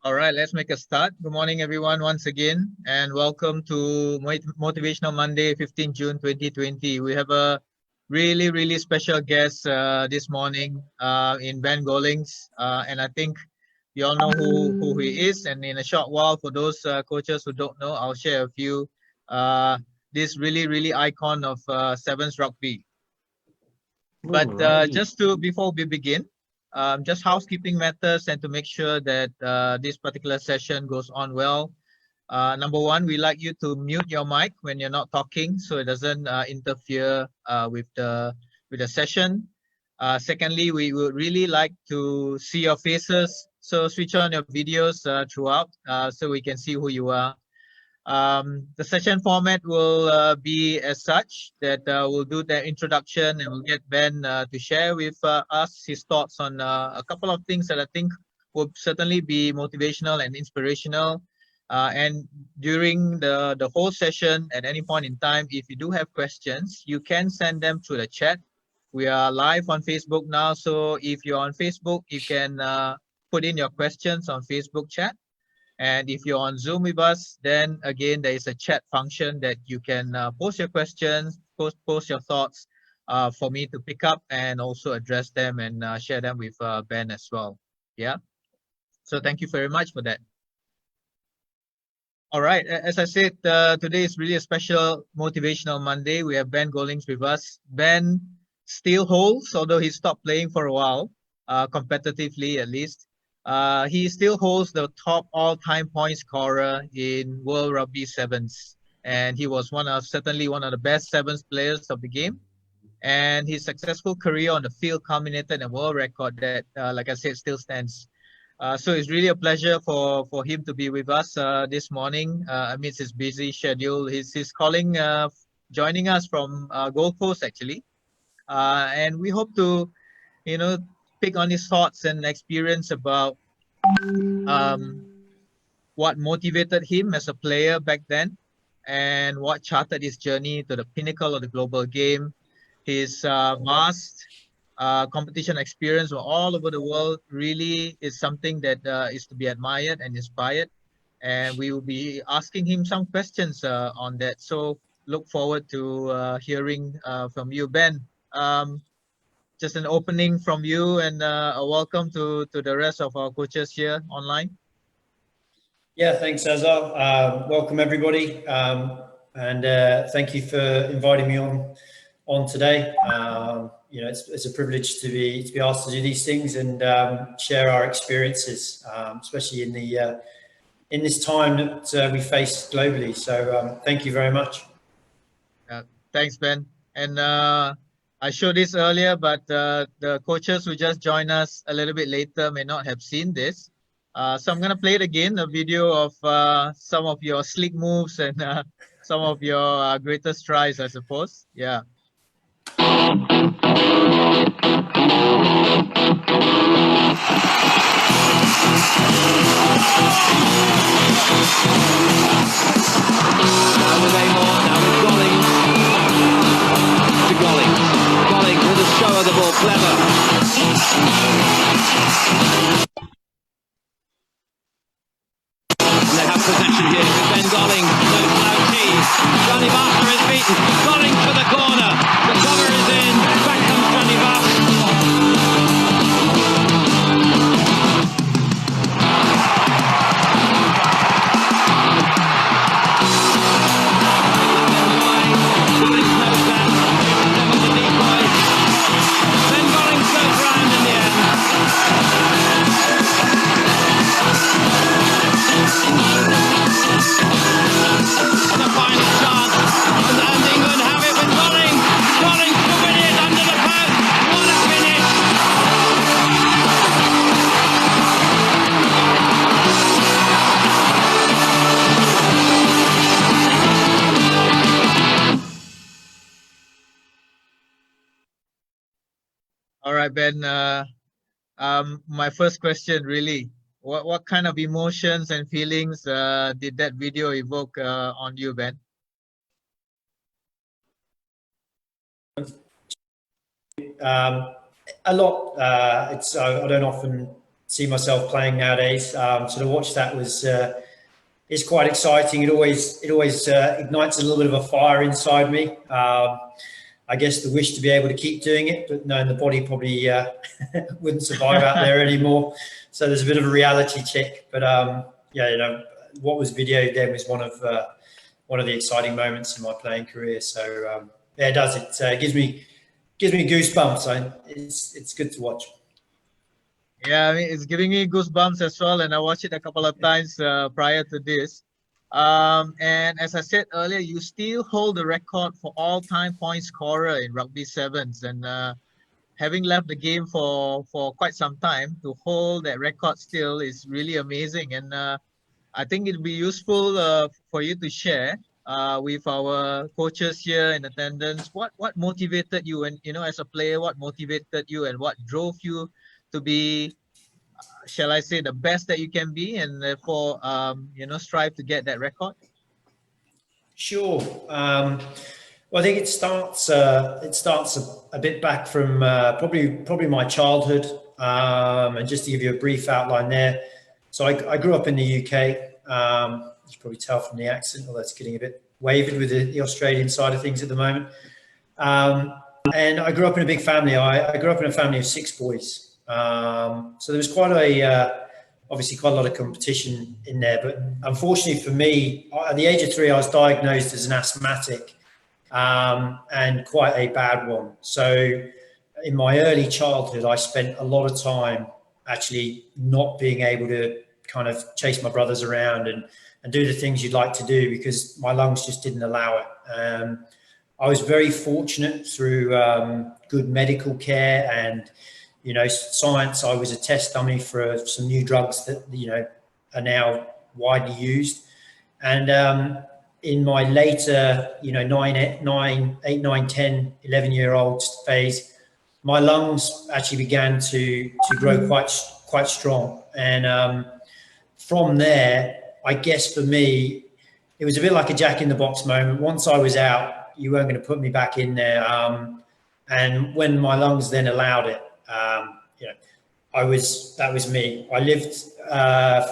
All right, let's make a start. Good morning, everyone, once again, and welcome to Motivational Monday, 15 June 2020. We have a really special guest this morning in Ben Gollings, and I think you all know who he is. And in a short while, for those coaches who don't know, I'll share a few. This really icon of sevens rugby. But before we begin, just housekeeping matters and to make sure that this particular session goes on well. Number one, we like you to mute your mic when you're not talking, so it doesn't interfere with the session. Secondly, we would really like to see your faces, so switch on your videos throughout, so we can see who you are. The session format will be as such that we'll do the introduction and we'll get Ben to share with us his thoughts on a couple of things that I think will certainly be motivational and inspirational. And during the whole session, at any point in time, if you do have questions, you can send them through the chat. We are live on Facebook now, so if you're on Facebook, you can put in your questions on Facebook chat. And if you're on Zoom with us, then again, there is a chat function that you can post your questions, post your thoughts for me to pick up and also address them and share them with Ben as well. Yeah. So thank you very much for that. All right. As I said, today is really a special Motivational Monday. We have Ben Gollings with us. Ben still holds, although he stopped playing for a while, competitively at least. He still holds the top all-time point scorer in World Rugby Sevens, and he was certainly one of the best sevens players of the game. And his successful career on the field culminated in a world record that, like I said, still stands. So it's really a pleasure for him to be with us this morning amidst his busy schedule. He's calling, joining us from Gold Coast actually, and we hope to, pick on his thoughts and experience about what motivated him as a player back then and what charted his journey to the pinnacle of the global game. His vast competition experience all over the world really is something that is to be admired and inspired. And we will be asking him some questions on that. So look forward to hearing from you, Ben. Just an opening from you and a welcome to the rest of our coaches here online. Yeah, thanks, Azar. Welcome everybody, and thank you for inviting me on today. It's a privilege to be asked to do these things and share our experiences, especially in this time that we face globally. So thank you very much. Thanks, Ben. And I showed this earlier, but the coaches who just joined us a little bit later may not have seen this. So I'm going to play it again, a video of some of your slick moves and some of your greatest tries, I suppose. Yeah. Now with Amor, now with Gollings. To Gollings. Gollings with a show of the ball, clever. And they have possession here with Ben Gollings. No tease. Johnny Barker is beaten. Gollings for the corner. The cover is in. Back comes Johnny Barker. All right, Ben. My first question, really, what kind of emotions and feelings did that video evoke on you, Ben? A lot. I don't often see myself playing nowadays. So to watch that was is quite exciting. It always ignites a little bit of a fire inside me. I guess the wish to be able to keep doing it, but knowing the body probably wouldn't survive out there anymore. So there's a bit of a reality check. But yeah, what was videoed then was one of the exciting moments in my playing career. So yeah, it does. It gives me goosebumps. It's good to watch. Yeah, I mean, it's giving me goosebumps as well, and I watched it a couple of times prior to this. And as I said earlier, you still hold the record for all-time point scorer in rugby sevens, and having left the game for quite some time, to hold that record still is really amazing. And I think it'll be useful for you to share with our coaches here in attendance. What motivated you, and as a player, what motivated you, and what drove you to be, shall I say, the best that you can be, and therefore strive to get that record? Sure. Well, I think it starts a bit back from probably my childhood, and just to give you a brief outline there. So I grew up in the UK. You can probably tell from the accent, although it's getting a bit wavered with the Australian side of things at the moment. And I grew up in a big family. I grew up in a family of 6 boys. So there was obviously quite a lot of competition in there. But unfortunately for me, at the age of 3, I was diagnosed as an asthmatic, and quite a bad one. So in my early childhood, I spent a lot of time actually not being able to kind of chase my brothers around and do the things you'd like to do because my lungs just didn't allow it. I was very fortunate through good medical care and science. I was a test dummy for some new drugs that are now widely used. And in my later 8, 9, 10, 11-year-old phase, my lungs actually began to grow quite strong. And from there, I guess for me, it was a bit like a Jack in the Box moment. Once I was out, you weren't going to put me back in there. And when my lungs then allowed it, that was me. I lived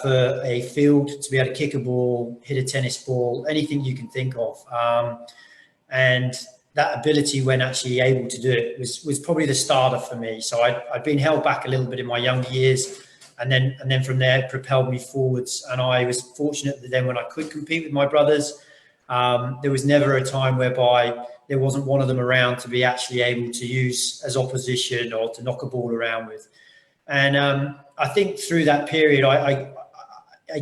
for a field to be able to kick a ball, hit a tennis ball, anything you can think of. And that ability, when actually able to do it, was probably the starter for me. So I'd been held back a little bit in my younger years, and then from there it propelled me forwards. And I was fortunate that then when I could compete with my brothers, there was never a time whereby there wasn't one of them around to be actually able to use as opposition or to knock a ball around with. And I think through that period, I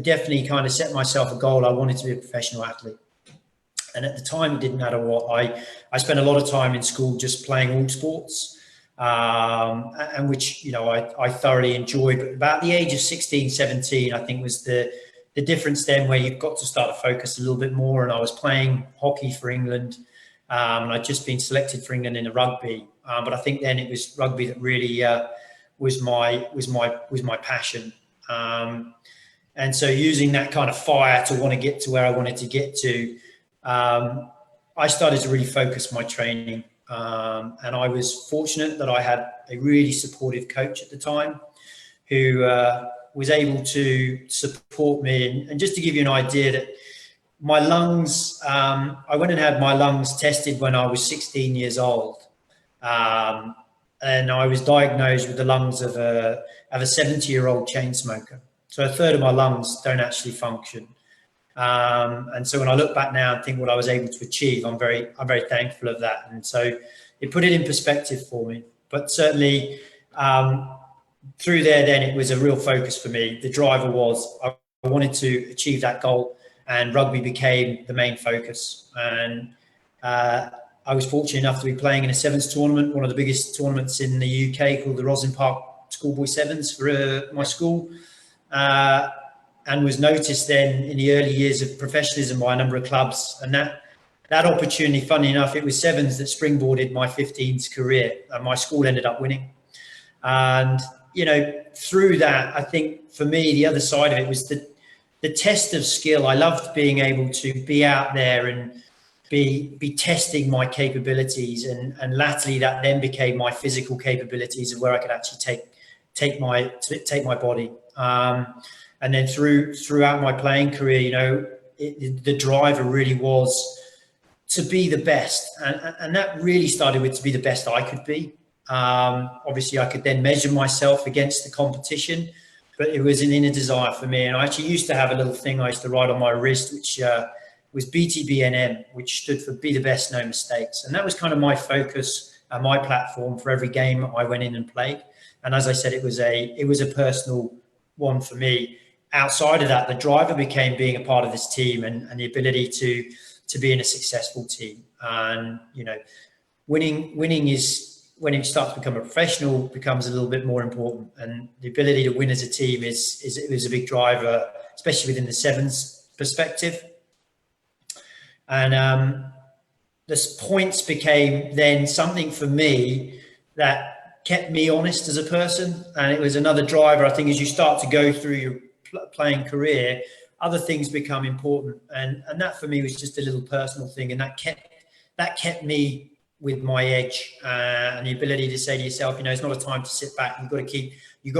definitely kind of set myself a goal. I wanted to be a professional athlete. And at the time, it didn't matter what. I spent a lot of time in school just playing all sports, and which, I thoroughly enjoyed. But about the age of 16, 17, I think was the difference then where you've got to start to focus a little bit more. And I was playing hockey for England. And I'd just been selected for England in the rugby. But I think then it was rugby that really was my passion. And so using that kind of fire to want to get to where I wanted to get to, I started to really focus my training. And I was fortunate that I had a really supportive coach at the time who was able to support me. And just to give you an idea that my lungs, I went and had my lungs tested when I was 16 years old. And I was diagnosed with the lungs of a 70-year-old chain smoker. So a third of my lungs don't actually function. And so when I look back now and think what I was able to achieve, I'm very thankful of that. And so it put it in perspective for me. But certainly through there, then it was a real focus for me. The driver was I wanted to achieve that goal, and rugby became the main focus. And I was fortunate enough to be playing in a sevens tournament, one of the biggest tournaments in the UK, called the Roslyn Park Schoolboy Sevens for my school. And was noticed then in the early years of professionalism by a number of clubs. And that opportunity, funny enough, it was sevens that springboarded my 15s career, and my school ended up winning. And, through that, I think for me, the other side of it was the test of skill. I loved being able to be out there and be testing my capabilities. And latterly that then became my physical capabilities of where I could actually take my body. And then throughout my playing career, you know, the driver really was to be the best, and that really started with to be the best I could be. Obviously, I could then measure myself against the competition, but it was an inner desire for me. And I actually used to have a little thing I used to write on my wrist, which was BTBNM, which stood for Be the Best, No Mistakes. And that was kind of my focus and my platform for every game I went in and played. And as I said, it was a personal one for me. Outside of that, the driver became being a part of this team and the ability to be in a successful team. And, you know, winning is, when it starts to become a professional, becomes a little bit more important. And the ability to win as a team is a big driver, especially within the sevens perspective. And the points became then something for me that kept me honest as a person. And it was another driver. I think as you start to go through your playing career, other things become important. And that for me was just a little personal thing. And that kept me with my edge and the ability to say to yourself, you know, it's not a time to sit back. You've got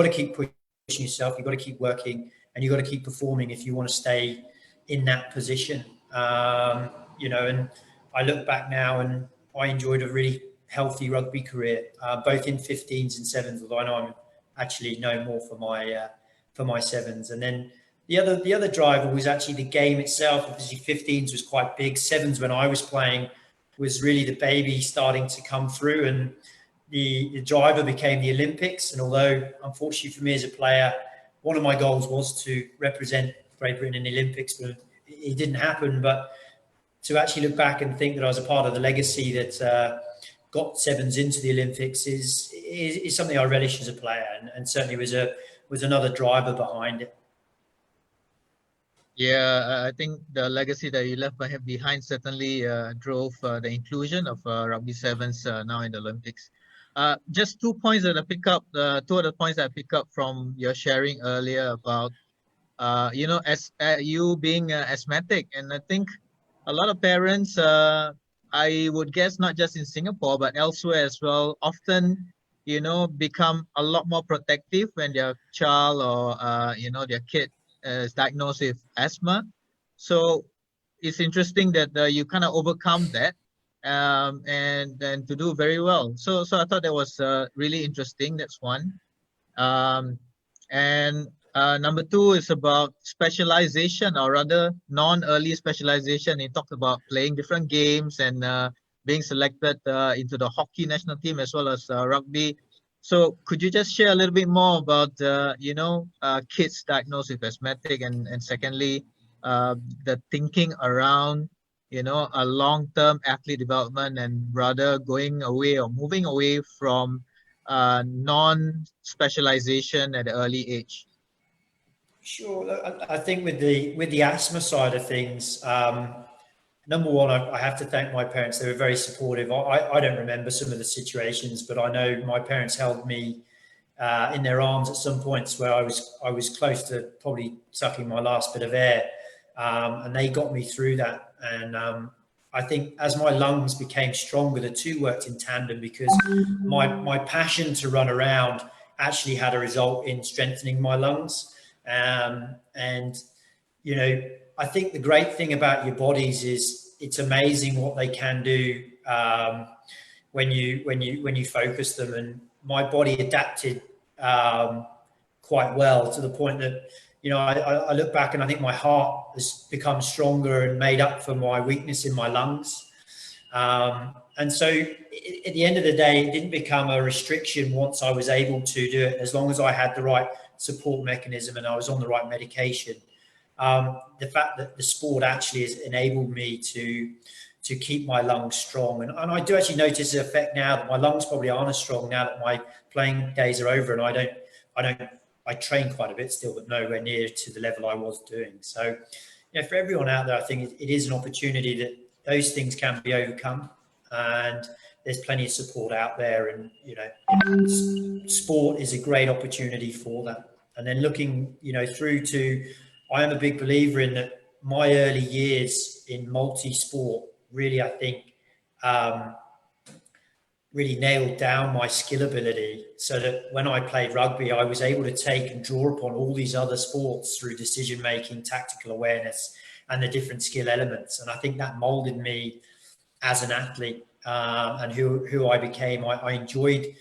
to keep pushing yourself. You've got to keep working, and you've got to keep performing if you want to stay in that position. You know, and I look back now and I enjoyed a really healthy rugby career, both in 15s and sevens, although I know I'm actually known more for my sevens. And then the other driver was actually the game itself. Obviously 15s was quite big. Sevens, when I was playing, was really the baby starting to come through, and the driver became the Olympics. And although unfortunately for me as a player, one of my goals was to represent Great Britain in the Olympics, but it didn't happen. But to actually look back and think that I was a part of the legacy that got sevens into the Olympics is something I relish as a player, and certainly was another driver behind it. Yeah, I think the legacy that you left behind certainly drove the inclusion of rugby sevens now in the Olympics. Just 2 points that I pick up. Two of the points that I pick up from your sharing earlier about you know, as you being asthmatic, and I think a lot of parents, I would guess not just in Singapore but elsewhere as well, often, you know, become a lot more protective when their child or you know, their kid is diagnosed with asthma. So it's interesting that you kind of overcome that and to do very well. So I thought that was really interesting. That's one. And number two is about specialization, or rather non-early specialization. He talked about playing different games and being selected into the hockey national team as well as rugby. So could you just share a little bit more about, you know, kids diagnosed with asthmatic, and secondly, the thinking around, you know, a long-term athlete development and rather going away or moving away from non-specialization at an early age? Sure. I think with the asthma side of things, number one, I have to thank my parents. They were very supportive. I don't remember some of the situations, but I know my parents held me in their arms at some points where I was close to probably sucking my last bit of air, and they got me through that. And I think as my lungs became stronger, the two worked in tandem, because my passion to run around actually had a result in strengthening my lungs. And you know, I think the great thing about your bodies is it's amazing what they can do when you focus them. And my body adapted quite well, to the point that, you know, I look back and I think my heart has become stronger and made up for my weakness in my lungs. And so at the end of the day, it didn't become a restriction once I was able to do it, as long as I had the right support mechanism and I was on the right medication. The fact that the sport actually has enabled me to keep my lungs strong. And I do actually notice the effect now that my lungs probably aren't as strong now that my playing days are over, and I train quite a bit still, but nowhere near to the level I was doing. So, you know, for everyone out there, I think it is an opportunity that those things can be overcome, and there's plenty of support out there. And, you know, sport is a great opportunity for that. And then looking, you know, through to, I am a big believer in that my early years in multi-sport really, I think, really nailed down my skill ability, so that when I played rugby, I was able to take and draw upon all these other sports through decision making, tactical awareness, and the different skill elements. And I think that molded me as an athlete, and who I became. I enjoyed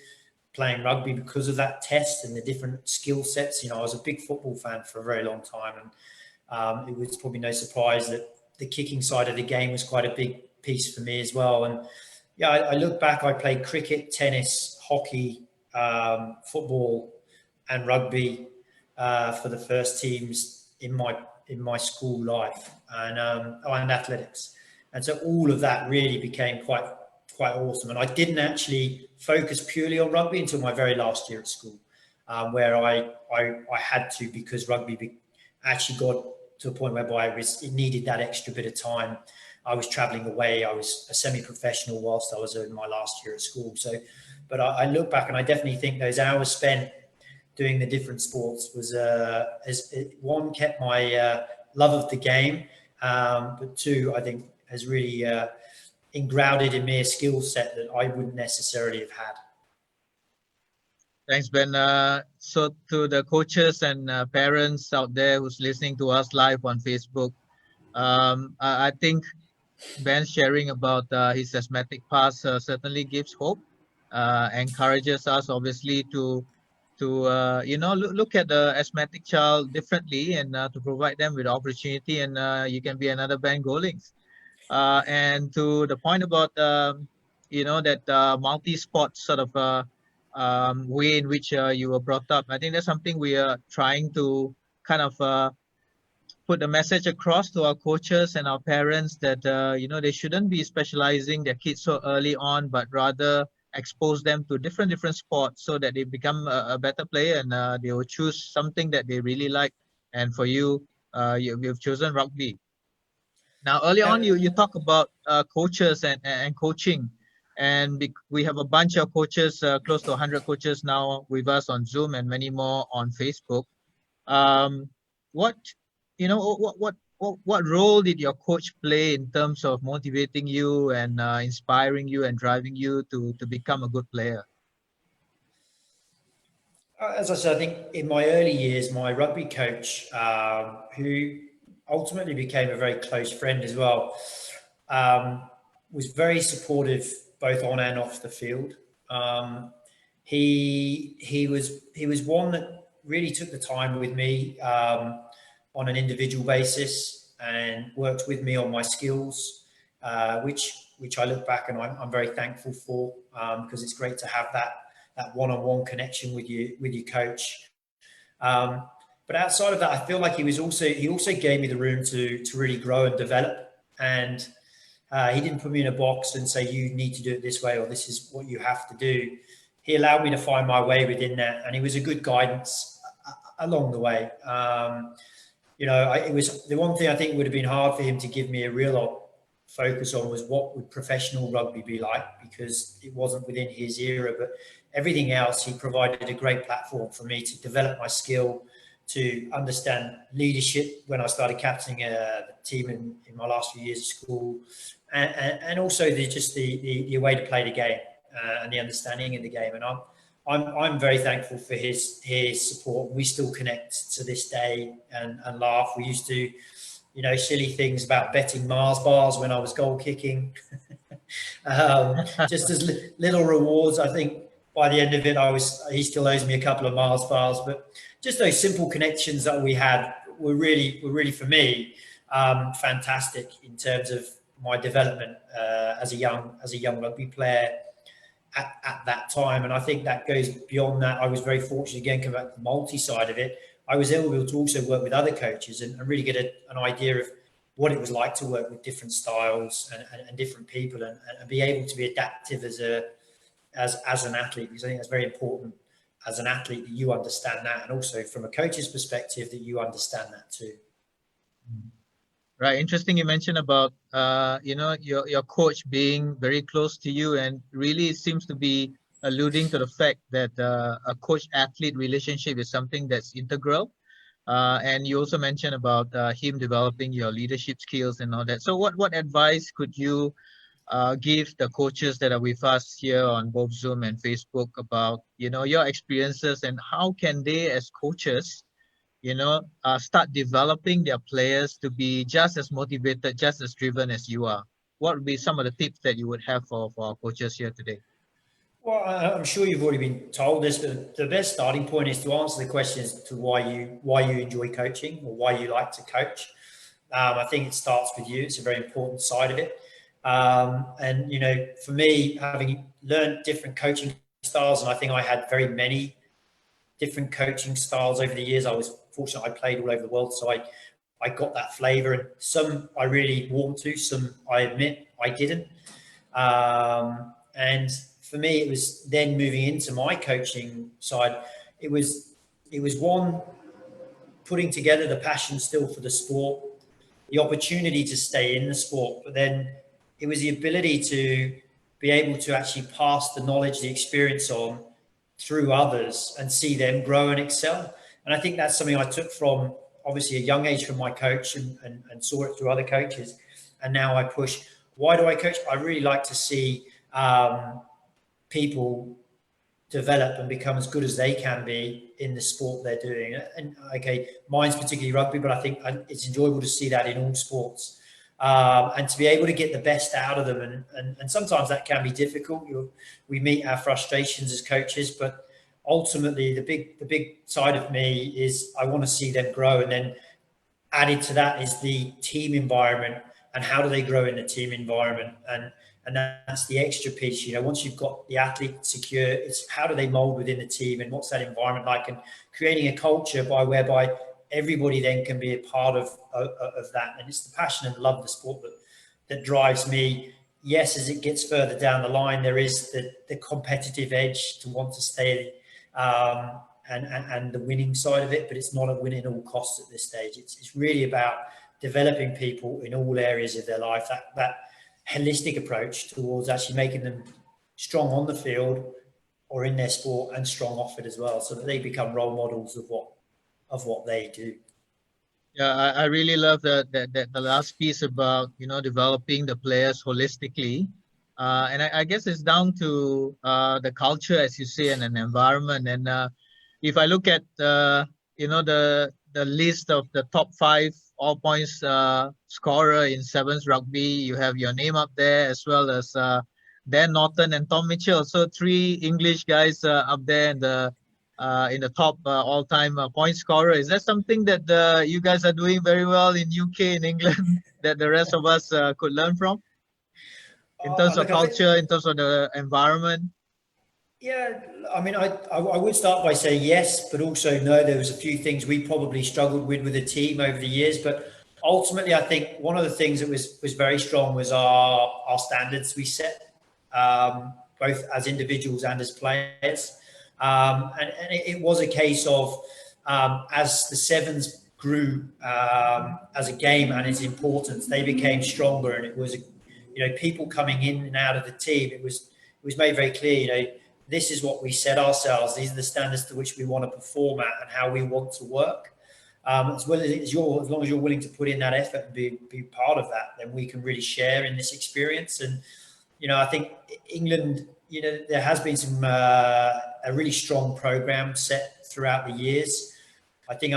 playing rugby because of that test and the different skill sets. You know, I was a big football fan for a very long time, and it was probably no surprise that the kicking side of the game was quite a big piece for me as well. And yeah, I look back, I played cricket, tennis, hockey, football, and rugby for the first teams in my school life, and athletics. And so all of that really became quite awesome. And I didn't actually focus purely on rugby until my very last year at school, where I had to, because rugby actually got to a point whereby it needed that extra bit of time. I was traveling away. I was a semi-professional whilst I was in my last year at school. So, but I look back and I definitely think those hours spent doing the different sports was, one, kept my love of the game, but two, I think has really engrounded in me a skill set that I wouldn't necessarily have had. Thanks, Ben. So to the coaches and parents out there who's listening to us live on Facebook, I think Ben sharing about his asthmatic past certainly gives hope, encourages us obviously to look at the asthmatic child differently, and to provide them with opportunity, and you can be another Ben Gollings. And to the point about that multi-sport sort of way in which you were brought up, I think that's something we are trying to kind of put the message across to our coaches and our parents that they shouldn't be specializing their kids so early on, but rather expose them to different sports so that they become a better player, and they will choose something that they really like. And for you, you've chosen rugby. Now, early on, you talk about coaches and coaching, and we have a bunch of coaches, close to 100 coaches now with us on Zoom, and many more on Facebook. Um, what what role did your coach play in terms of motivating you and inspiring you and driving you to become a good player? As I said, I think in my early years, my rugby coach, who ultimately became a very close friend as well, was very supportive both on and off the field. He was one that really took the time with me on an individual basis and worked with me on my skills, which I look back and I'm very thankful for, because it's great to have that one-on-one connection with your coach. But outside of that, I feel like he also gave me the room to really grow and develop. And he didn't put me in a box and say, you need to do it this way, or this is what you have to do. He allowed me to find my way within that, and he was a good guidance along the way. It was the one thing I think would have been hard for him to give me a real focus on was what would professional rugby be like, because it wasn't within his era. But everything else, he provided a great platform for me to develop my skill, to understand leadership when I started captaining the team in my last few years of school, and also the way to play the game, and the understanding of the game. And I'm very thankful for his support. We still connect to this day and laugh. We used to, silly things about betting Mars bars when I was goal kicking, just as little rewards. I think by the end of it, he still owes me a couple of Mars bars, but just those simple connections that we had were really for me fantastic in terms of my development as a young rugby player at that time. And I think that goes beyond that. I was very fortunate, again, coming back to the multi side of it. I was able to also work with other coaches and really get an idea of what it was like to work with different styles and different people, and be able to be adaptive as an athlete, because I think that's very important as an athlete, that you understand that, and also from a coach's perspective that you understand that too. Right. Interesting. You mentioned about your coach being very close to you, and really seems to be alluding to the fact that a coach-athlete relationship is something that's integral. And you also mentioned about him developing your leadership skills and all that. So what advice could you give the coaches that are with us here on both Zoom and Facebook about, your experiences and how can they as coaches, start developing their players to be just as motivated, just as driven as you are. What would be some of the tips that you would have for our coaches here today? Well, I'm sure you've already been told this, but the best starting point is to answer the question as to why you enjoy coaching or why you like to coach. I think it starts with you. It's a very important side of it. And, for me, having learned different coaching styles, and I think I had very many different coaching styles over the years. I was fortunate I played all over the world, so I got that flavour. And some I really warmed to, some I admit I didn't. And for me, it was then moving into my coaching side. It was one, putting together the passion still for the sport, the opportunity to stay in the sport, but then it was the ability to be able to actually pass the knowledge, the experience on through others and see them grow and excel. And I think that's something I took from obviously a young age from my coach and saw it through other coaches. And now I push. Why do I coach? I really like to see people develop and become as good as they can be in the sport they're doing. And okay, mine's particularly rugby, but I think it's enjoyable to see that in all sports. And to be able to get the best out of them. And sometimes that can be difficult. We meet our frustrations as coaches, but ultimately the big side of me is I want to see them grow. And then added to that is the team environment and how do they grow in the team environment. And that's the extra piece. Once you've got the athlete secure, it's how do they mold within the team and what's that environment like, and creating a culture whereby everybody then can be a part of that. And it's the passion and love of the sport that drives me. Yes, as it gets further down the line, there is the competitive edge to want to stay and the winning side of it, but it's not a win at all costs at this stage. It's really about developing people in all areas of their life, that holistic approach towards actually making them strong on the field or in their sport and strong off it as well, so that they become role models of what they do. Yeah, I really love the last piece about, developing the players holistically. And I guess it's down to the culture, as you say, and an environment. And if I look at, the list of the top 5 all points scorer in Sevens rugby, you have your name up there, as well as Dan Norton and Tom Mitchell. So 3 English guys up there in the top all-time point scorer. Is that something that you guys are doing very well in UK, in England, that the rest of us could learn from? In terms of culture, in terms of the environment? Yeah, I mean, I would start by saying yes, but also no, there was a few things we probably struggled with the team over the years. But ultimately, I think one of the things that was very strong was our standards we set, both as individuals and as players. And it was a case of, as the Sevens grew as a game and its importance, they became stronger. And it was, people coming in and out of the team, it was made very clear, this is what we set ourselves. These are the standards to which we want to perform at and how we want to work. As long as you're willing to put in that effort and be part of that, then we can really share in this experience. And, I think England, there has been a really strong program set throughout the years. I think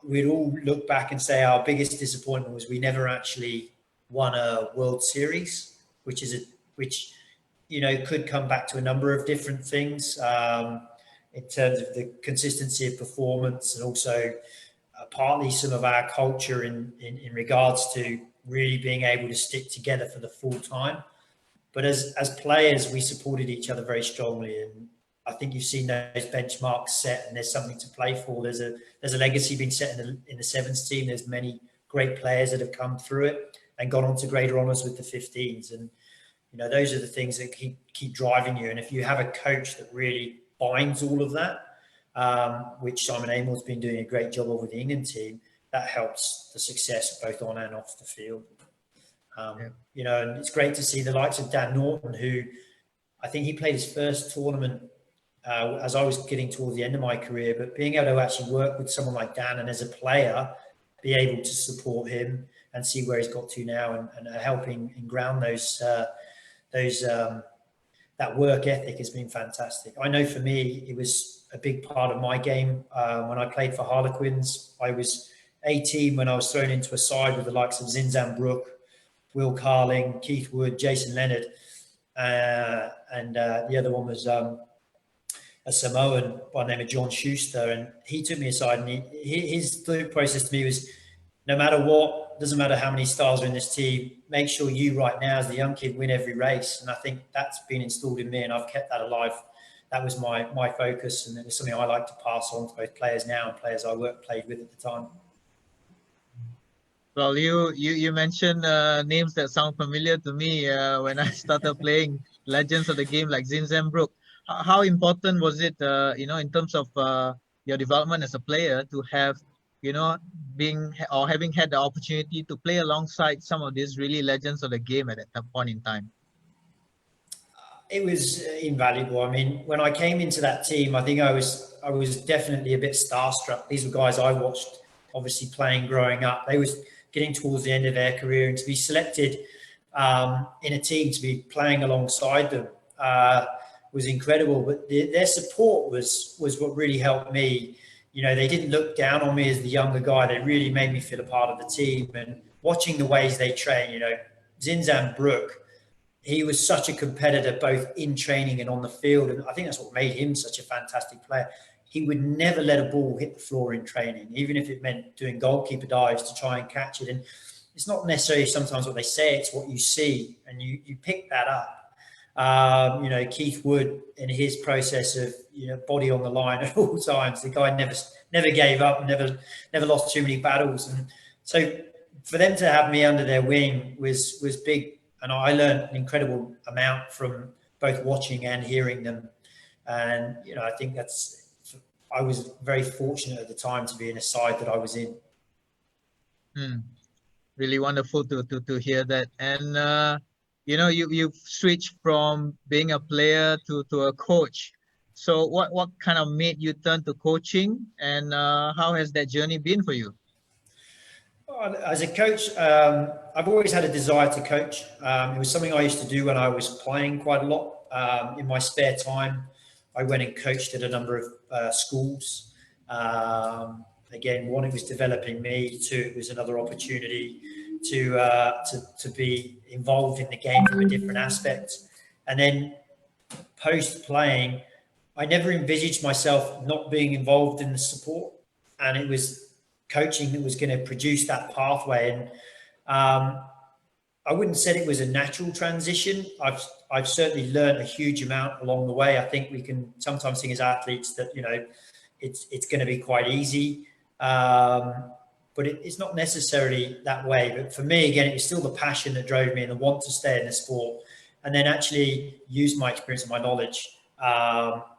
we'd all look back and say our biggest disappointment was we never actually won a World Series, which could come back to a number of different things in terms of the consistency of performance, and also partly some of our culture in regards to really being able to stick together for the full time. But as players, we supported each other very strongly, and I think you've seen those benchmarks set, and there's something to play for. There's a legacy being set in the Sevens team. There's many great players that have come through it and gone on to greater honours with the 15s, and those are the things that keep driving you. And if you have a coach that really binds all of that, which Simon Amell's been doing a great job of with the England team, that helps the success both on and off the field. And it's great to see the likes of Dan Norton, who I think he played his first tournament as I was getting towards the end of my career, but being able to actually work with someone like Dan and as a player, be able to support him and see where he's got to now, and helping and ground those that work ethic has been fantastic. I know for me, it was a big part of my game. When I played for Harlequins, I was 18 when I was thrown into a side with the likes of Zinzan Brook, Will Carling, Keith Wood, Jason Leonard, and the other one was a Samoan by the name of John Schuster. And he took me aside, and his thought process to me was, no matter what, doesn't matter how many stars are in this team, make sure you right now as the young kid win every race. And I think that's been installed in me, and I've kept that alive. That was my focus, and it was something I like to pass on to both players now and players I played with at the time. Well, you mentioned names that sound familiar to me when I started playing legends of the game like Zinzan Brook. How important was it, in terms of your development as a player to have, having had the opportunity to play alongside some of these really legends of the game at that point in time? It was invaluable. I mean, when I came into that team, I think I was definitely a bit starstruck. These were guys I watched, obviously playing growing up. They was getting towards the end of their career, and to be selected in a team to be playing alongside them was incredible. But their support was what really helped me. They didn't look down on me as the younger guy. They really made me feel a part of the team. And watching the ways they train, Zinzan Brook, he was such a competitor both in training and on the field. And I think that's what made him such a fantastic player. He would never let a ball hit the floor in training, even if it meant doing goalkeeper dives to try and catch it. And it's not necessarily sometimes what they say, it's what you see, and you pick that up. Keith Wood in his process of, body on the line at all times, the guy never gave up, never lost too many battles. And so for them to have me under their wing was big. And I learned an incredible amount from both watching and hearing them. And, I think I was very fortunate at the time to be in a side that I was in. Really wonderful to hear that. And, you've switched from being a player to a coach. So what kind of made you turn to coaching, and how has that journey been for you? As a coach, I've always had a desire to coach. It was something I used to do when I was playing quite a lot. In my spare time, I went and coached at a number of schools. Again, one, it was developing me. Two, it was another opportunity to be involved in the game from a different aspect. And then post-playing, I never envisaged myself not being involved in the support. And it was coaching that was going to produce that pathway. And I wouldn't say it was a natural transition. I've certainly learned a huge amount along the way. I think we can sometimes think as athletes that, it's going to be quite easy. But it's not necessarily that way. But for me, again, it was still the passion that drove me and the want to stay in the sport, and then actually use my experience and my knowledge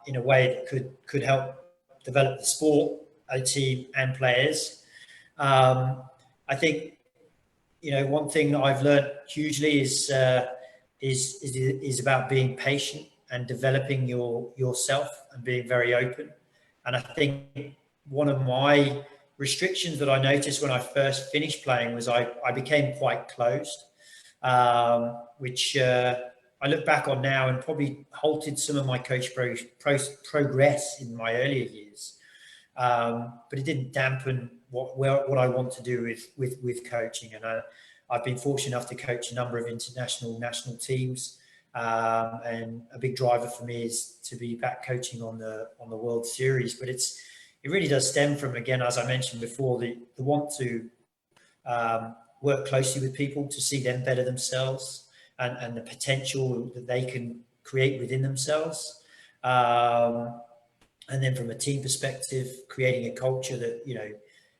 in a way that could help develop the sport, a team, and players. I think, one thing that I've learned hugely is about being patient and developing yourself and being very open. And I think one of my restrictions that I noticed when I first finished playing was I became quite closed, which I look back on now and probably halted some of my coach progress in my earlier years. But it didn't dampen what I want to do with coaching. And I've been fortunate enough to coach a number of national teams. And a big driver for me is to be back coaching on the World Series. But it really does stem from, again, as I mentioned before, the want to work closely with people to see them better themselves and the potential that they can create within themselves. And then from a team perspective, creating a culture that,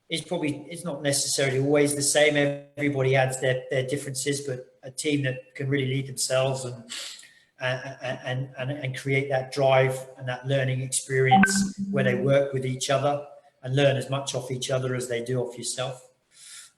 it's not necessarily always the same. Everybody adds their differences, but a team that can really lead themselves and create that drive and that learning experience where they work with each other and learn as much off each other as they do off yourself.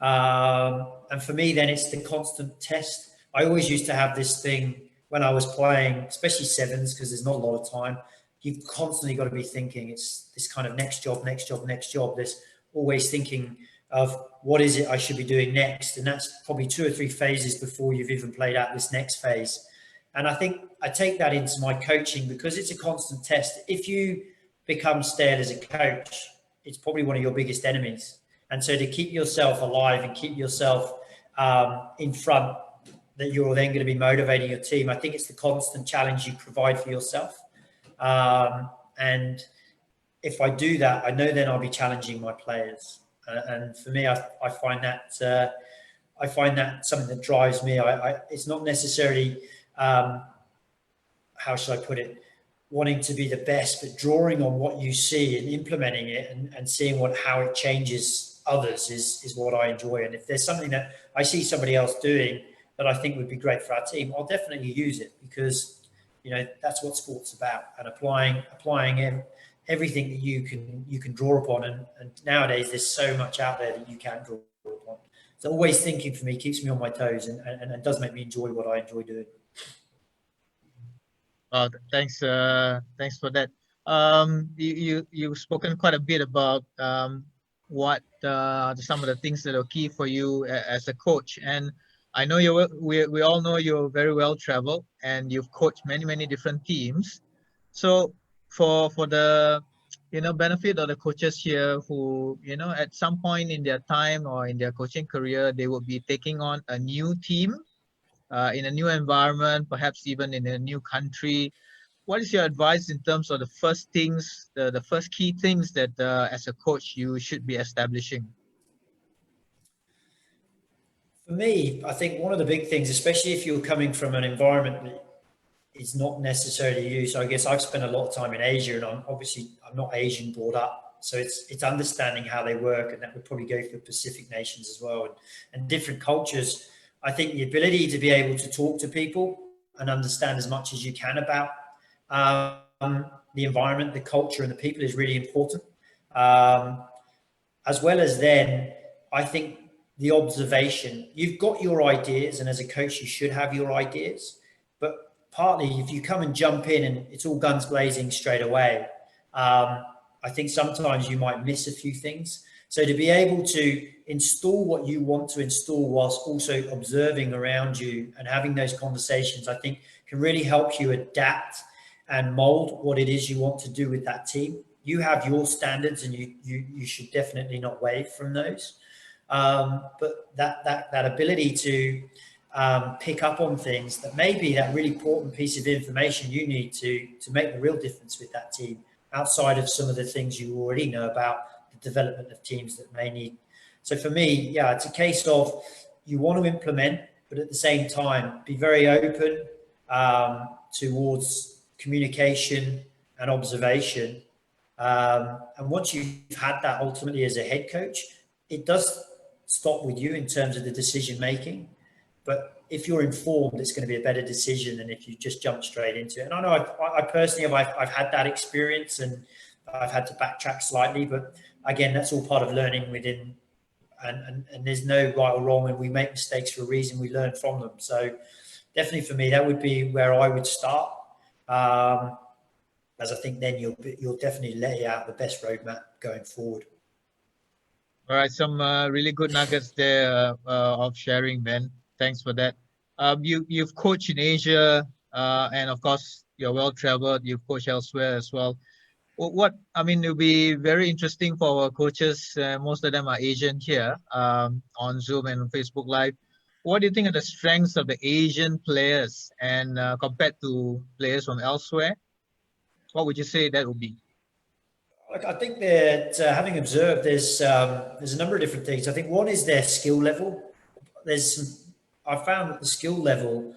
And for me, then it's the constant test. I always used to have this thing when I was playing, especially sevens, because there's not a lot of time. You've constantly got to be thinking it's this kind of next job. There's always thinking of what is it I should be doing next. And that's probably 2 or 3 phases before you've even played out this next phase. And I think I take that into my coaching because it's a constant test. If you become stale as a coach, it's probably one of your biggest enemies. And so to keep yourself alive and keep yourself in front, that you're then going to be motivating your team, I think it's the constant challenge you provide for yourself. And if I do that, I know then I'll be challenging my players. And for me, I find that something that drives me. It's not necessarily, how should I put it, wanting to be the best, but drawing on what you see and implementing it and seeing how it changes others is what I enjoy. And if there's something that I see somebody else doing that I think would be great for our team, I'll definitely use it, because that's what sport's about, and applying everything that you can draw upon. And nowadays there's so much out there that you can draw upon. So always thinking for me keeps me on my toes and does make me enjoy what I enjoy doing. Thanks for that. You've spoken quite a bit about what some of the things that are key for you as a coach, and I know we all know you're very well traveled and you've coached many different teams. So for the benefit of the coaches here who at some point in their time or in their coaching career, they will be taking on a new team in a new environment, perhaps even in a new country. What is your advice in terms of the first things, the first key things that as a coach you should be establishing? For me, I think one of the big things, especially if you're coming from an environment that is not necessarily you. So I guess I've spent a lot of time in Asia, and I'm not Asian brought up. So it's understanding how they work, and that would probably go for Pacific nations as well, and different cultures. I think the ability to be able to talk to people and understand as much as you can about the environment, the culture, and the people is really important. As well as then, I think the observation. You've got your ideas, and as a coach, you should have your ideas. But partly, if you come and jump in and it's all guns blazing straight away, I think sometimes you might miss a few things. So to be able to install what you want to install whilst also observing around you and having those conversations, I think can really help you adapt and mold what it is you want to do with that team. You have your standards, and you should definitely not wave from those. But that ability to pick up on things that may be that really important piece of information you need to make the real difference with that team, outside of some of the things you already know about the development of teams that may need. So for me, yeah, it's a case of you want to implement, but at the same time, be very open towards communication and observation. And once you've had that ultimately as a head coach, it does stop with you in terms of the decision making. But if you're informed, it's going to be a better decision than if you just jump straight into it. And I know I personally I've had that experience, and I've had to backtrack slightly. But again, that's all part of learning within. And there's no right or wrong, and we make mistakes for a reason. We learn from them. So definitely for me, that would be where I would start. As I think then you'll definitely lay out the best roadmap going forward. All right, some really good nuggets there of sharing, Ben. Thanks for that. You've coached in Asia, and of course you're well traveled. You've coached elsewhere as well. It'll be very interesting for our coaches. Most of them are Asian here, on Zoom and on Facebook Live. What do you think are the strengths of the Asian players, and compared to players from elsewhere? What would you say that would be? I think that having observed, there's a number of different things. I think one is their skill level. I found that the skill level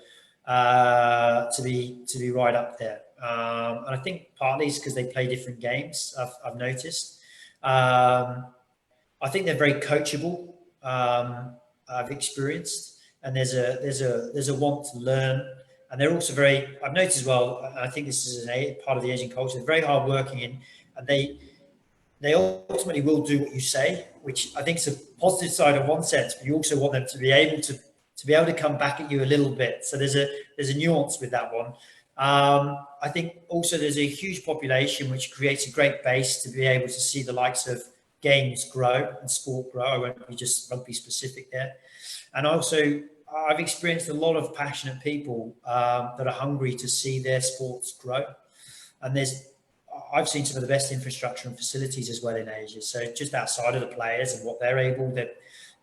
to be right up there, and I think partly it's because they play different games. I've noticed. I think they're very coachable. I've experienced, and there's a want to learn, and they're also very. I've noticed as well. And I think this is a part of the Asian culture. They're very hardworking, and they ultimately will do what you say, which I think is a positive side in one sense, but you also want them to be able to come back at you a little bit. So there's a nuance with that one. I think also there's a huge population which creates a great base to be able to see the likes of games grow and sport grow. I won't be just rugby specific there. And also, I've experienced a lot of passionate people that are hungry to see their sports grow. And I've seen some of the best infrastructure and facilities as well in Asia. So just outside of the players and what they're able,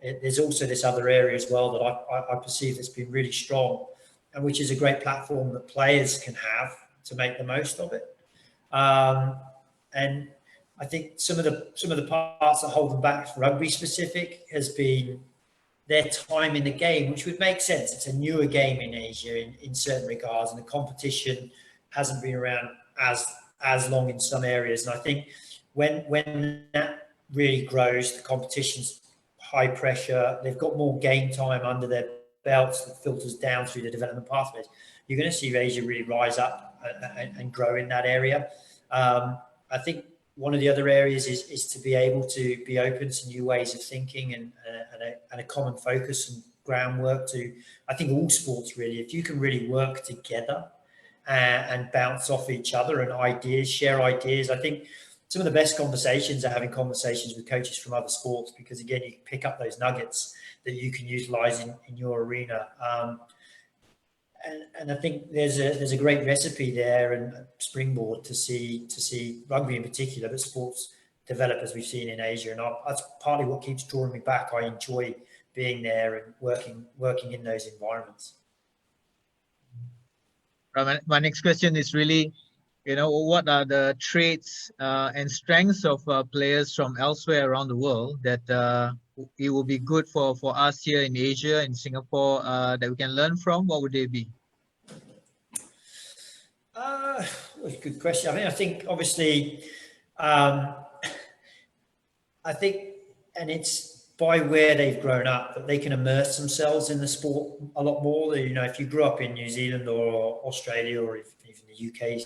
there's also this other area as well that I perceive that's been really strong, and which is a great platform that players can have to make the most of it. And I think some of the parts that hold them back, rugby specific, has been their time in the game, which would make sense. It's a newer game in Asia in certain regards, and the competition hasn't been around as long in some areas. And I think when that really grows, the competition's high pressure, they've got more game time under their belts that filters down through the development pathways. You're going to see Asia really rise up and grow in that area. I think one of the other areas is to be able to be open to new ways of thinking and a common focus and groundwork to, I think, all sports really. If you can really work together and bounce off each other and share ideas, I think some of the best conversations are having conversations with coaches from other sports, because again, you can pick up those nuggets that you can utilize in your arena. And I think there's a great recipe there and a springboard to see rugby in particular, but sports develop as we've seen in Asia. And that's partly what keeps drawing me back. I enjoy being there and working in those environments. My next question is really, what are the traits and strengths of players from elsewhere around the world that it will be good for us here in Asia, in Singapore, that we can learn from? What would they be? Good question. I think obviously, and it's by where they've grown up, that they can immerse themselves in the sport a lot more. If you grew up in New Zealand or Australia or even the UK,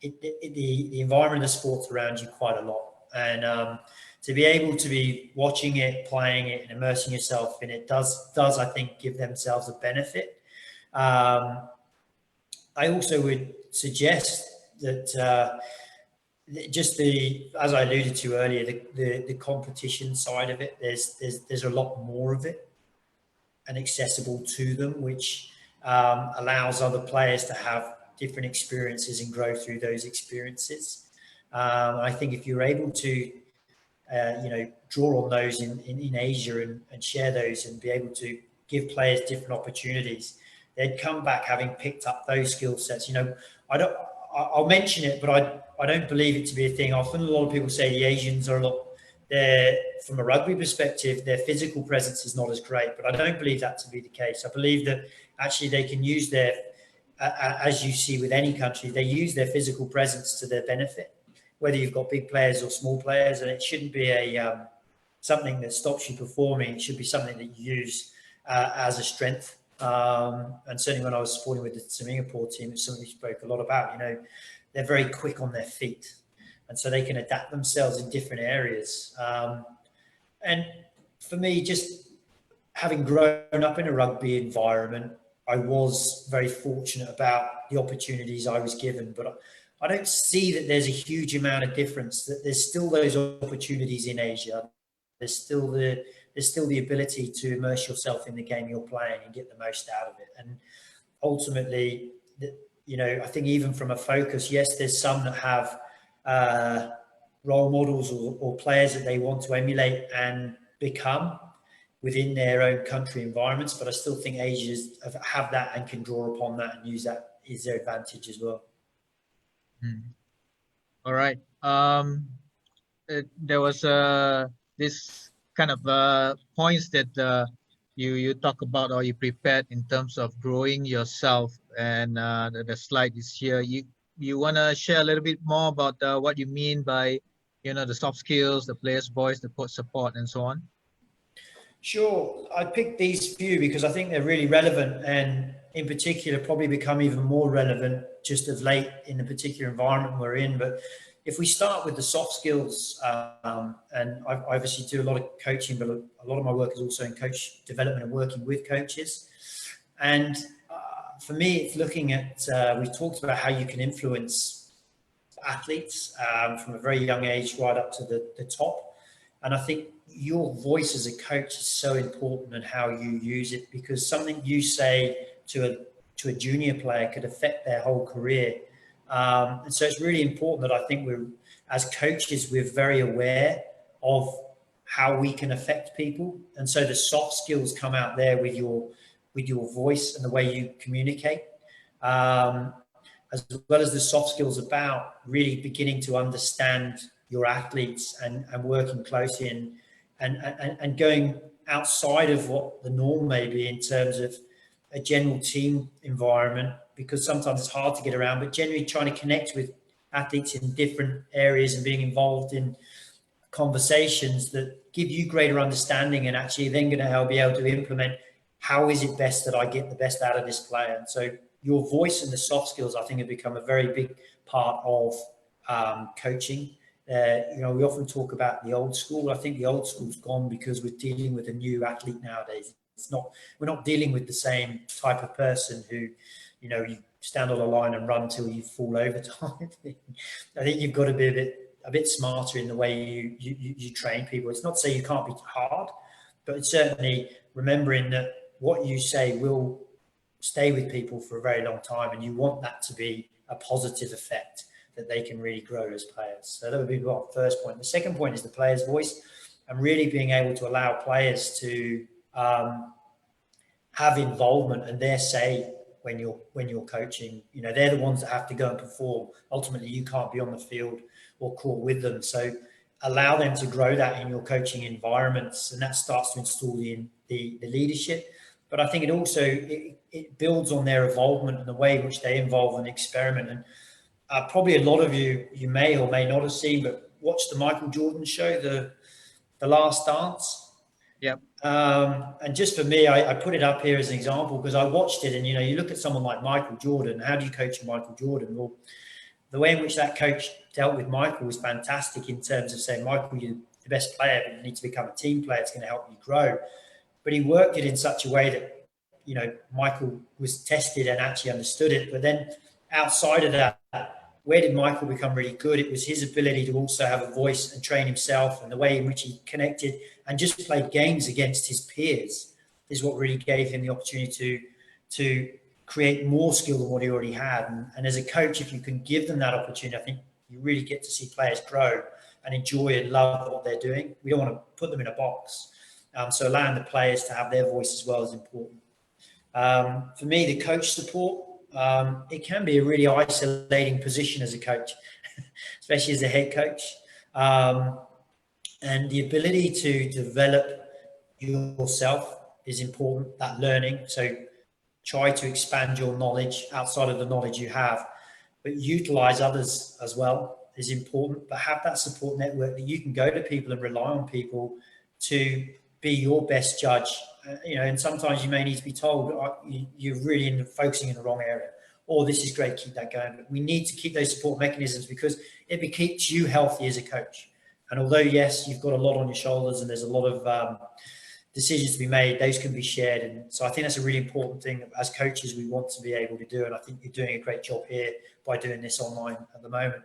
the environment of the sports around you quite a lot. And to be able to be watching it, playing it, and immersing yourself in it does I think, give themselves a benefit. I also would suggest that as I alluded to earlier, the competition side of it, there's a lot more of it and accessible to them, which allows other players to have different experiences and grow through those experiences. I think if you're able to draw on those in Asia and share those and be able to give players different opportunities, they'd come back having picked up those skill sets. I'll mention it, but I don't believe it to be a thing. Often a lot of people say the Asians are from a rugby perspective, their physical presence is not as great, but I don't believe that to be the case. I believe that actually they can use as you see with any country, they use their physical presence to their benefit, whether you've got big players or small players, and it shouldn't be something that stops you performing. It should be something that you use as a strength. And certainly when I was supporting with the Singapore team, it's something we spoke a lot about. They're very quick on their feet, and so they can adapt themselves in different areas. And for me, just having grown up in a rugby environment, I was very fortunate about the opportunities I was given, but I don't see that there's a huge amount of difference. That there's still those opportunities in Asia. There's still the ability to immerse yourself in the game you're playing and get the most out of it. And ultimately, I think even from a focus, yes, there's some that have role models or players that they want to emulate and become within their own country environments, but I still think Asia have that and can draw upon that and use that as their advantage as well. All right. There was this kind of points that you talk about or you prepared in terms of growing yourself, and the slide is here. You want to share a little bit more about what you mean by the soft skills, the player's voice, the coach support, and so on? Sure. I picked these few because I think they're really relevant, and in particular probably become even more relevant just of late in the particular environment we're in. But if we start with the soft skills, and I obviously do a lot of coaching, but a lot of my work is also in coach development and working with coaches. And for me, it's looking at, we talked about how you can influence athletes from a very young age right up to the top. And I think your voice as a coach is so important and how you use it, because something you say to a junior player could affect their whole career. And so it's really important that I think as coaches, we're very aware of how we can affect people. And so the soft skills come out there with your voice and the way you communicate, as well as the soft skills about really beginning to understand your athletes and working closely and going outside of what the norm may be in terms of a general team environment, because sometimes it's hard to get around, but generally trying to connect with athletes in different areas and being involved in conversations that give you greater understanding and actually then going to help be able to implement how is it best that I get the best out of this player. And so your voice and the soft skills, I think, have become a very big part of coaching. We often talk about the old school. I think the old school's gone because we're dealing with a new athlete nowadays. We're not dealing with the same type of person who, you stand on a line and run till you fall over type thing. I think you've got to be a bit smarter in the way you train people. It's not to say you can't be hard, but it's certainly remembering that what you say will stay with people for a very long time, and you want that to be a positive effect that they can really grow as players. So that would be the first point. The second point is the player's voice, and really being able to allow players to have involvement and their say when you're coaching. They're the ones that have to go and perform. Ultimately, you can't be on the field or court with them. So allow them to grow that in your coaching environments, and that starts to install the leadership. But I think it also it builds on their involvement and the way in which they involve and experiment. And probably a lot of you may or may not have seen, but watch the Michael Jordan show, the Last Dance. Yep. And just for me, I put it up here as an example because I watched it, and you look at someone like Michael Jordan. How do you coach Michael Jordan? Well, the way in which that coach dealt with Michael was fantastic in terms of saying, Michael, you're the best player, but you need to become a team player. It's going to help you grow. But he worked it in such a way that, Michael was tested and actually understood it. But then outside of that, where did Michael become really good? It was his ability to also have a voice and train himself, and the way in which he connected and just played games against his peers is what really gave him the opportunity to create more skill than what he already had. And as a coach, if you can give them that opportunity, I think you really get to see players grow and enjoy and love what they're doing. We don't want to put them in a box. So allowing the players to have their voice as well is important. For me, the coach support, it can be a really isolating position as a coach, especially as a head coach. And the ability to develop yourself is important, that learning. So try to expand your knowledge outside of the knowledge you have, but utilize others as well is important. But have that support network that you can go to people and rely on people to be your best judge. And sometimes you may need to be told, you're really focusing in the wrong area, or this is great, keep that going. But we need to keep those support mechanisms because it keeps you healthy as a coach. And although, yes, you've got a lot on your shoulders and there's a lot of decisions to be made, those can be shared. And so I think that's a really important thing as coaches we want to be able to do. And I think you're doing a great job here by doing this online at the moment.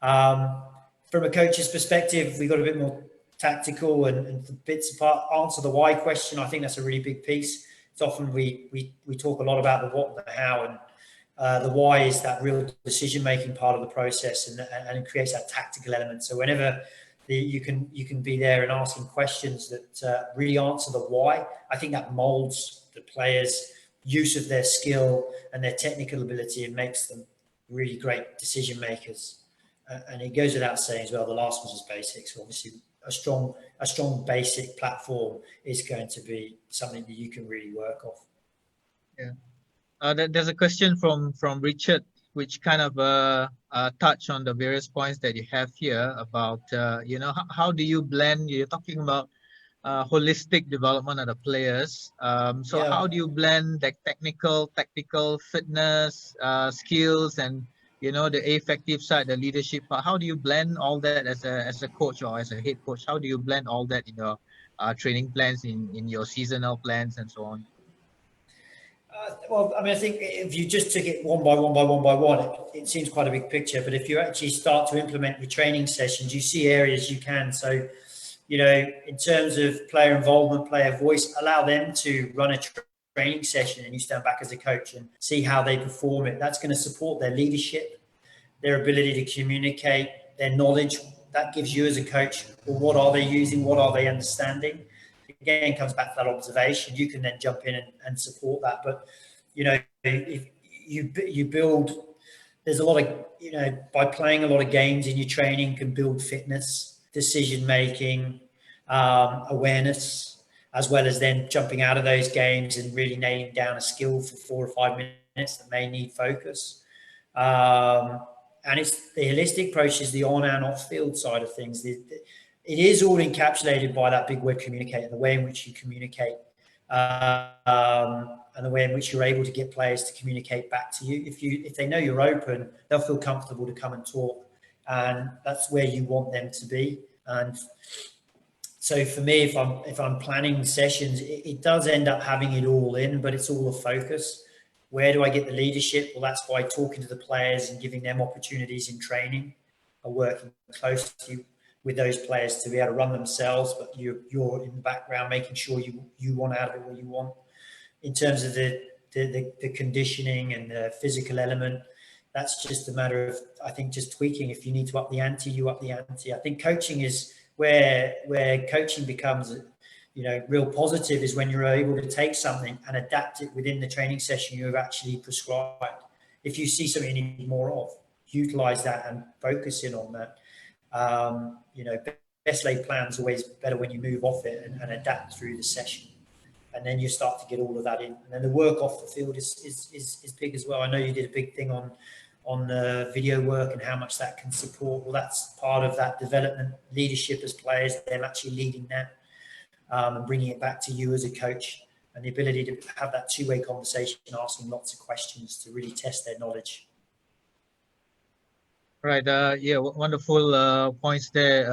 From a coach's perspective, we've got a bit more tactical and bits apart. Answer the why question. I think that's a really big piece. It's often we talk a lot about the what, the how, and the why is that real decision-making part of the process, and it creates that tactical element. So whenever you can be there and asking questions that really answer the why, I think that molds the players' use of their skill and their technical ability and makes them really great decision makers. And it goes without saying as well, the last one is basics. Obviously, a strong basic platform is going to be something that you can really work off. Yeah. There's a question from Richard, which kind of touch on the various points that you have here about, how do you blend, you're talking about holistic development of the players. How do you blend the technical, tactical, fitness, skills, and, the affective side, the leadership part? How do you blend all that as a coach or as a head coach? How do you blend all that in your training plans, in your seasonal plans, and so on? I think if you just took it one by one, it seems quite a big picture. But if you actually start to implement your training sessions, you see areas you can. So you know, in terms of player involvement, player voice, allow them to run a training session and you stand back as a coach and see how they perform it. That's going to support their leadership, their ability to communicate, their knowledge. That gives you as a coach, well, what are they using? What are they understanding? Again, comes back to that observation. You can then jump in and support that. But, you know, if you build, there's a lot of, you know, by playing a lot of games in your training can build fitness, decision-making, awareness, as well as then jumping out of those games and really nailing down a skill for 4 or 5 minutes that may need focus. And it's the holistic approach is the on and off field side of things. It is all encapsulated by that big word communicate, and the way in which you communicate, and the way in which you're able to get players to communicate back to you. If they know you're open, they'll feel comfortable to come and talk, and that's where you want them to be. And so for me, if I'm planning sessions, it does end up having it all in, but it's all a focus. Where do I get the leadership? Well, that's by talking to the players and giving them opportunities in training, or working closely with those players to be able to run themselves, but you're in the background making sure you want out of it what you want. In terms of the conditioning and the physical element, that's just a matter of, I think, just tweaking. If you need to up the ante, you up the ante. I think coaching is where coaching becomes, you know, real positive, is when you're able to take something and adapt it within the training session you've actually prescribed. If you see something you need more of, utilize that and focus in on that. You know, best laid plans always better when you move off it and adapt through the session. And then you start to get all of that in. And then the work off the field is big as well. I know you did a big thing on video work and how much that can support. Well, that's part of that development, leadership as players, them actually leading that, and bringing it back to you as a coach, and the ability to have that two-way conversation, asking lots of questions to really test their knowledge. Right. Yeah. Wonderful points there,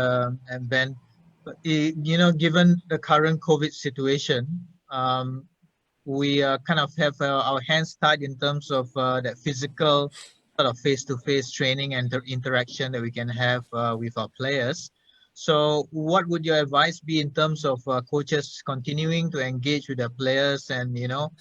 and Ben. But you know, given the current COVID situation, we kind of have our hands tied in terms of that physical sort of face-to-face training and interaction that we can have with our players. So what would your advice be in terms of coaches continuing to engage with their players and, you know,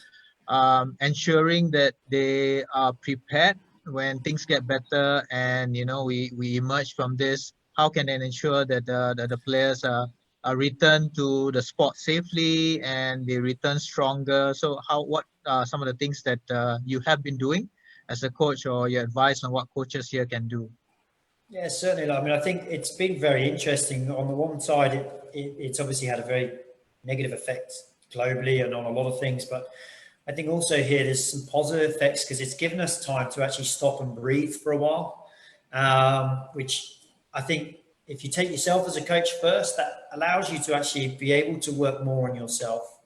ensuring that they are prepared when things get better and, you know, we emerge from this? How can they ensure that the players are return to the sport safely and they return stronger? So what are some of the things that you have been doing as a coach, or your advice on what coaches here can do? Yeah, certainly. I mean, I think it's been very interesting. On the one side, it's obviously had a very negative effect globally and on a lot of things, but I think also here there's some positive effects, because it's given us time to actually stop and breathe for a while, which I think if you take yourself as a coach first, that allows you to actually be able to work more on yourself,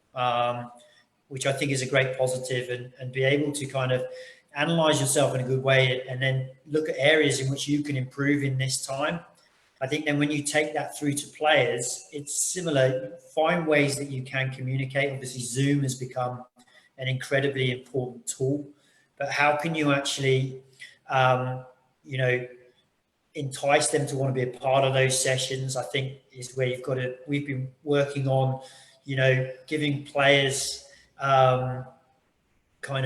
which I think is a great positive, and be able to kind of analyze yourself in a good way and then look at areas in which you can improve in this time. I think then when you take that through to players, it's similar. Find ways that you can communicate. Obviously, Zoom has become an incredibly important tool, but how can you actually, you know, entice them to want to be a part of those sessions? I think is where we've been working on, you know, giving players kind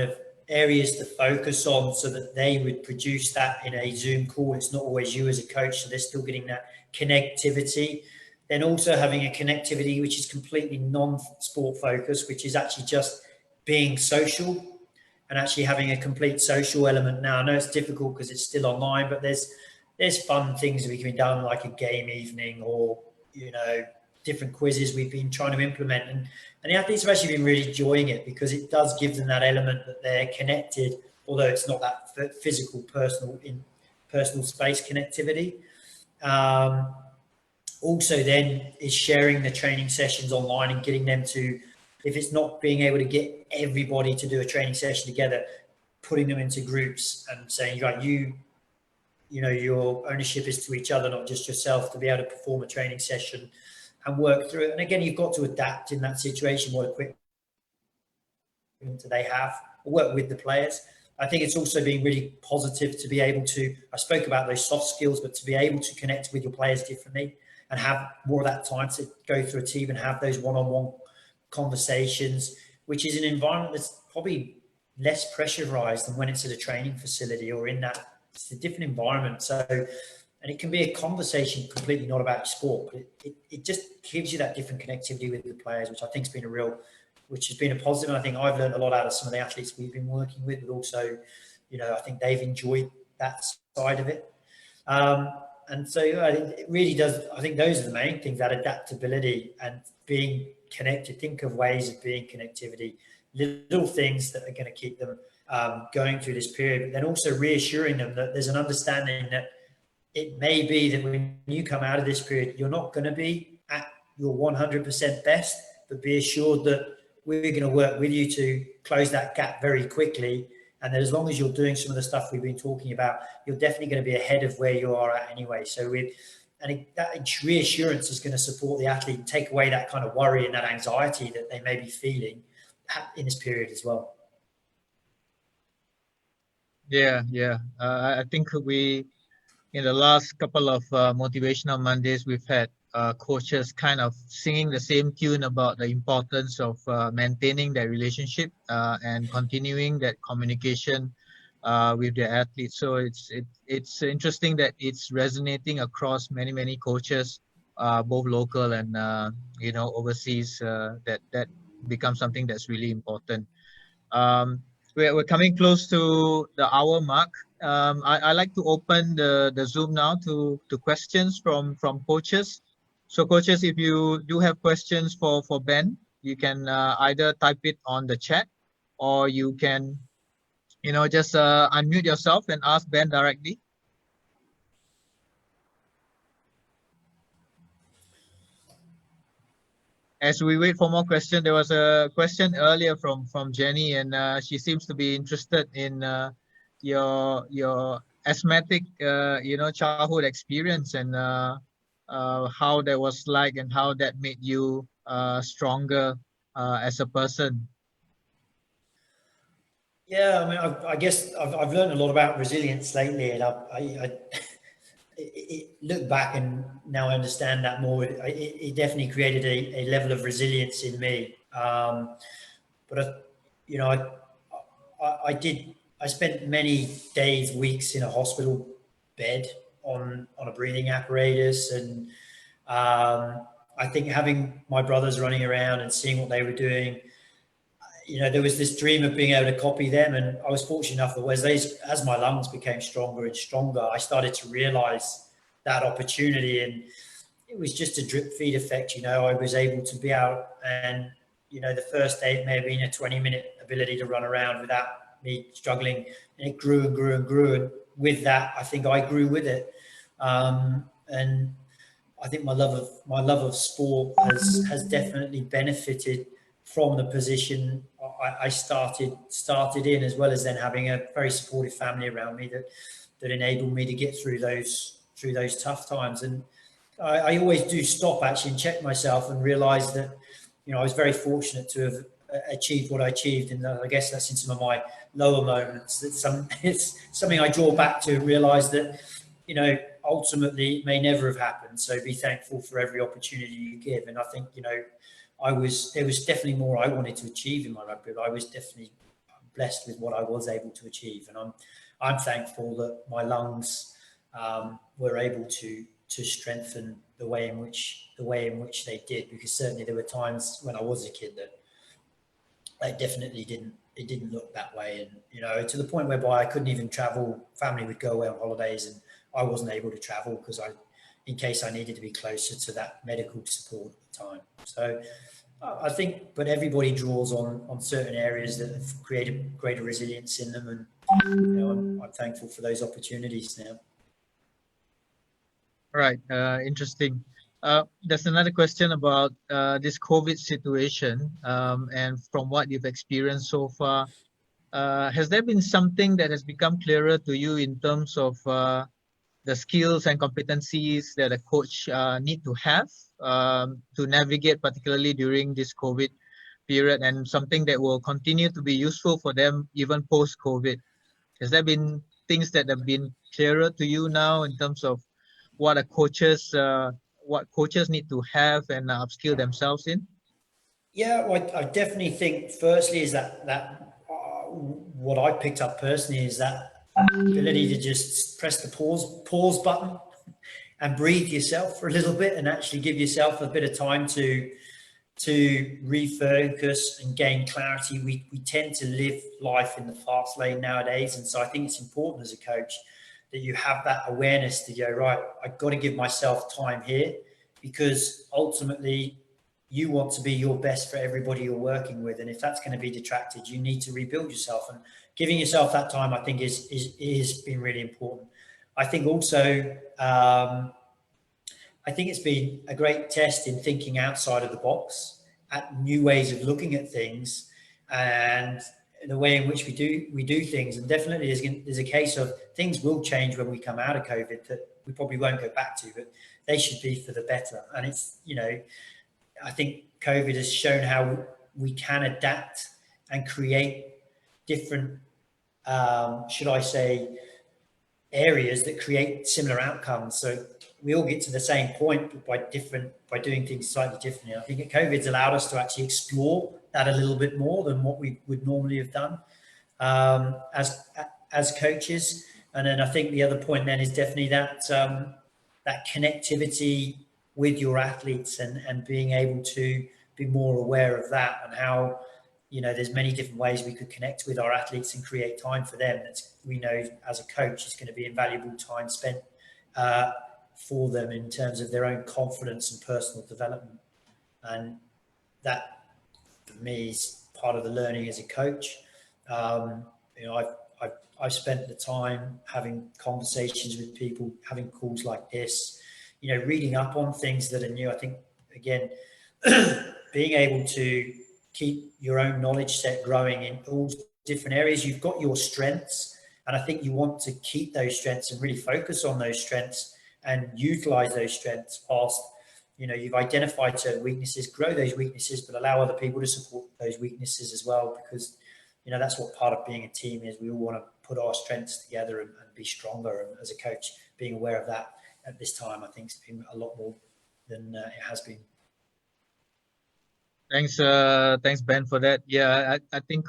of areas to focus on so that they would produce that in a Zoom call. It's not always you as a coach, so they're still getting that connectivity. Then also having a connectivity which is completely non-sport focused, which is actually just being social and actually having a complete social element. Now, I know it's difficult because it's still online, but there's fun things that we can be done, like a game evening, or, you know, different quizzes we've been trying to implement. And the athletes have actually been really enjoying it, because it does give them that element that they're connected, although it's not that physical, personal space connectivity. Also then is sharing the training sessions online and getting them to, if it's not being able to get everybody to do a training session together, putting them into groups and saying, right, you know, your ownership is to each other, not just yourself, to be able to perform a training session and work through it. And again, you've got to adapt in that situation. What equipment do they have? Work with the players. I think it's also been really positive to be able to, I spoke about those soft skills, but to be able to connect with your players differently, and have more of that time to go through a team and have those one-on-one conversations, which is an environment that's probably less pressurized than when it's at a training facility or in that, it's a different environment. So, and it can be a conversation completely not about sport, but it just gives you that different connectivity with the players, which I think has been which has been a positive. And I think I've learned a lot out of some of the athletes we've been working with, but also, I think they've enjoyed that side of it. And so I think it really does. I think those are the main things, that adaptability and being connected. Think of ways of being connectivity, little things that are going to keep them going through this period, but then also reassuring them that there's an understanding that it may be that when you come out of this period, you're not going to be at your 100% best, but be assured that we're going to work with you to close that gap very quickly. And that as long as you're doing some of the stuff we've been talking about, you're definitely going to be ahead of where you are at anyway. So that reassurance is going to support the athlete and take away that kind of worry and that anxiety that they may be feeling in this period as well. Yeah. I think in the last couple of Motivational Mondays, we've had coaches kind of singing the same tune about the importance of maintaining that relationship and continuing that communication with their athletes. So it's interesting that it's resonating across many coaches, both local and overseas. That becomes something that's really important. We're coming close to the hour mark. I like to open the Zoom now to questions from coaches. So coaches, if you do have questions for Ben, you can either type it on the chat, or you can just unmute yourself and ask Ben directly. As we wait for more questions, there was a question earlier from Jenny, and she seems to be interested in your asthmatic childhood experience, and how that was like, and how that made you stronger as a person. Yeah, I mean, I guess I've learned a lot about resilience lately, and I look back and now I understand that more. It definitely created a level of resilience in me. But I spent many days, weeks in a hospital bed on a breathing apparatus, and I think having my brothers running around and seeing what they were doing, there was this dream of being able to copy them. And I was fortunate enough that as my lungs became stronger and stronger, I started to realize that opportunity. And it was just a drip feed effect. I was able to be out, and, the first day it may have been a 20-minute ability to run around without me struggling. And it grew and grew and grew. And with that, I think I grew with it. And I think my love of sport has definitely benefited from the position I started in, as well as then having a very supportive family around me that enabled me to get through those tough times. And I always do stop actually and check myself and realize that, I was very fortunate to have achieved what I achieved. And I guess that's in some of my lower moments. It's something I draw back to and realize that, ultimately it may never have happened. So be thankful for every opportunity you give. And I think, there was definitely more I wanted to achieve in my rugby, but I was definitely blessed with what I was able to achieve. And I'm thankful that my lungs were able to strengthen the way in which they did, because certainly there were times when I was a kid that it definitely didn't look that way. And, to the point whereby I couldn't even travel. Family would go away on holidays and I wasn't able to travel because in case I needed to be closer to that medical support at the time. So I think, but everybody draws on certain areas that have created greater resilience in them. And, I'm thankful for those opportunities now. Right. Interesting. There's another question about this COVID situation, and from what you've experienced so far, has there been something that has become clearer to you in terms of the skills and competencies that a coach need to have to navigate, particularly during this COVID period, and something that will continue to be useful for them even post-COVID? Has there been things that have been clearer to you now in terms of what a coach's what coaches need to have and upskill themselves in? Yeah, well, I definitely think firstly is that what I picked up personally is that ability to just press the pause button and breathe yourself for a little bit and actually give yourself a bit of time to refocus and gain clarity. We tend to live life in the fast lane nowadays, and so I think it's important as a coach that you have that awareness to go, right, I've got to give myself time here, because ultimately you want to be your best for everybody you're working with, and if that's going to be detracted, you need to rebuild yourself, and giving yourself that time I think is been really important. I think also I think it's been a great test in thinking outside of the box at new ways of looking at things and the way in which we do things. And definitely there's a case of things will change when we come out of COVID that we probably won't go back to, but they should be for the better. And it's, I think COVID has shown how we can adapt and create different, should I say, areas that create similar outcomes. So we all get to the same point, but by doing things slightly differently. I think COVID's allowed us to actually explore that a little bit more than what we would normally have done as coaches. And then I think the other point then is definitely that that connectivity with your athletes and being able to be more aware of that, and how there's many different ways we could connect with our athletes and create time for them. That's, we know as a coach, is going to be invaluable time spent for them in terms of their own confidence and personal development. And that, for me, is part of the learning as a coach. I've spent the time having conversations with people, having calls like this, reading up on things that are new. I think, again, being able to keep your own knowledge set growing in all different areas. You've got your strengths, and I think you want to keep those strengths and really focus on those strengths and utilize those strengths whilst you've identified certain weaknesses, grow those weaknesses, but allow other people to support those weaknesses as well, because that's what part of being a team is. We all want to put our strengths together and be stronger. And as a coach, being aware of that at this time, I think it's been a lot more than it has been. Thanks, Ben, for that. Yeah, I think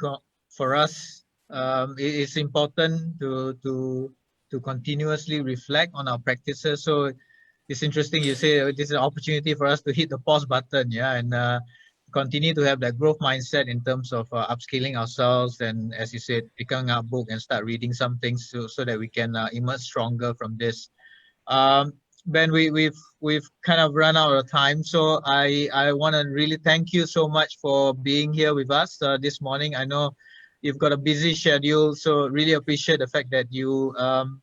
for us, it's important to continuously reflect on our practices. So it's interesting you say this is an opportunity for us to hit the pause button, and continue to have that growth mindset in terms of upskilling ourselves, and as you said, picking up a book and start reading some things so that we can emerge stronger from this. Ben, we've kind of run out of time, so I want to really thank you so much for being here with us this morning. I know you've got a busy schedule, so really appreciate the fact that you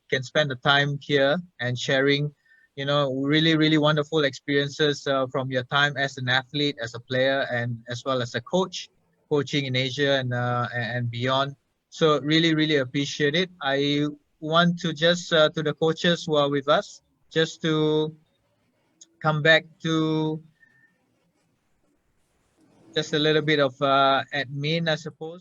can spend the time here and sharing, really wonderful experiences from your time as an athlete, as a player, and as well as a coach, coaching in Asia and beyond. So really appreciate it. I want to just to the coaches who are with us, just to come back to just a little bit of admin, I suppose.